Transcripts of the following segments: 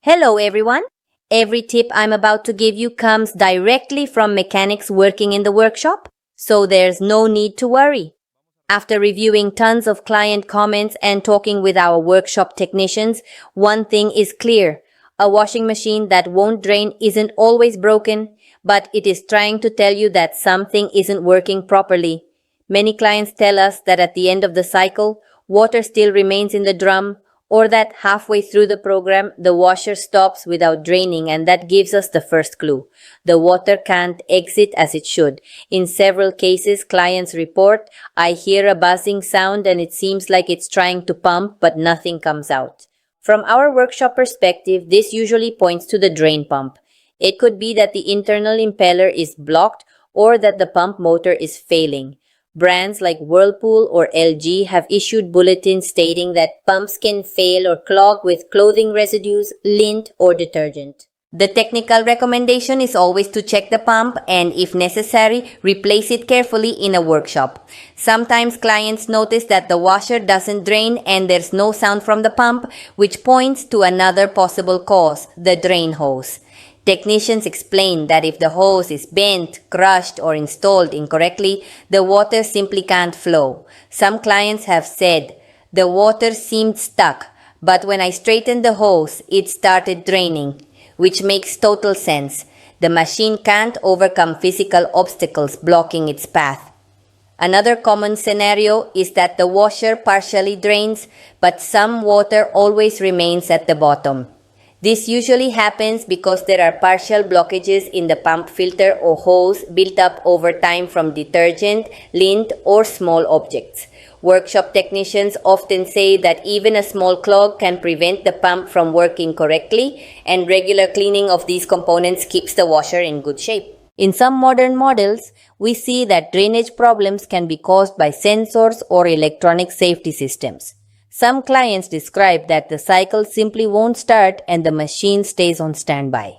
Hello everyone! Every tip I'm about to give you comes directly from mechanics working in the workshop, so there's no need to worry. After reviewing tons of client comments and talking with our workshop technicians, one thing is clear. A washing machine that won't drain isn't always broken, but it is trying to tell you that something isn't working properly. Many clients tell us that at the end of the cycle, water still remains in the drum, or that halfway through the program, the washer stops without draining, and that gives us the first clue. The water can't exit as it should. In several cases, clients report, I hear a buzzing sound and it seems like it's trying to pump, but nothing comes out. From our workshop perspective, this usually points to the drain pump. It could be that the internal impeller is blocked or that the pump motor is failing. Brands like Whirlpool or LG have issued bulletins stating that pumps can fail or clog with clothing residues, lint, or detergent. The technical recommendation is always to check the pump and, if necessary, replace it carefully in a workshop. Sometimes clients notice that the washer doesn't drain and there's no sound from the pump, which points to another possible cause, the drain hose. Technicians explain that if the hose is bent, crushed, or installed incorrectly, the water simply can't flow. Some clients have said, the water seemed stuck, but when I straightened the hose, it started draining, which makes total sense. The machine can't overcome physical obstacles blocking its path. Another common scenario is that the washer partially drains, but some water always remains at the bottom. This usually happens because there are partial blockages in the pump filter or hose built up over time from detergent, lint, or small objects. Workshop technicians often say that even a small clog can prevent the pump from working correctly, and regular cleaning of these components keeps the washer in good shape. In some modern models, we see that drainage problems can be caused by sensors or electronic safety systems. Some clients describe that the cycle simply won't start and the machine stays on standby.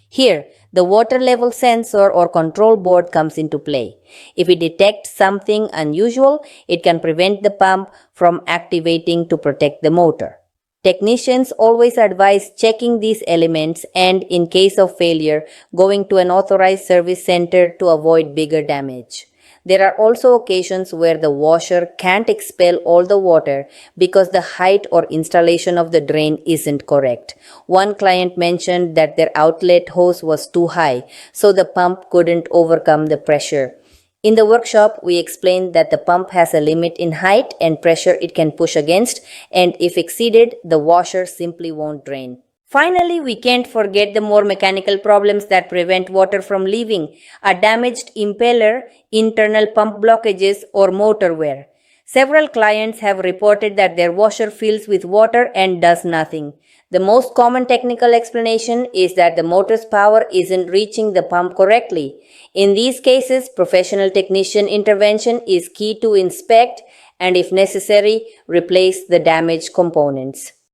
Here, the water level sensor or control board comes into play. If it detects something unusual, it can prevent the pump from activating to protect the motor. Technicians always advise checking these elements and, in case of failure, going to an authorized service center to avoid bigger damage. There are also occasions where the washer can't expel all the water because the height or installation of the drain isn't correct. One client mentioned that their outlet hose was too high, so the pump couldn't overcome the pressure. In the workshop, we explained that the pump has a limit in height and pressure it can push against, and if exceeded, the washer simply won't drain. Finally, we can't forget the more mechanical problems that prevent water from leaving: a damaged impeller, internal pump blockages, or motor wear. Several clients have reported that their washer fills with water and does nothing. The most common technical explanation is that the motor's power isn't reaching the pump correctly. In these cases, professional technician intervention is key to inspect and, if necessary, replace the damaged components.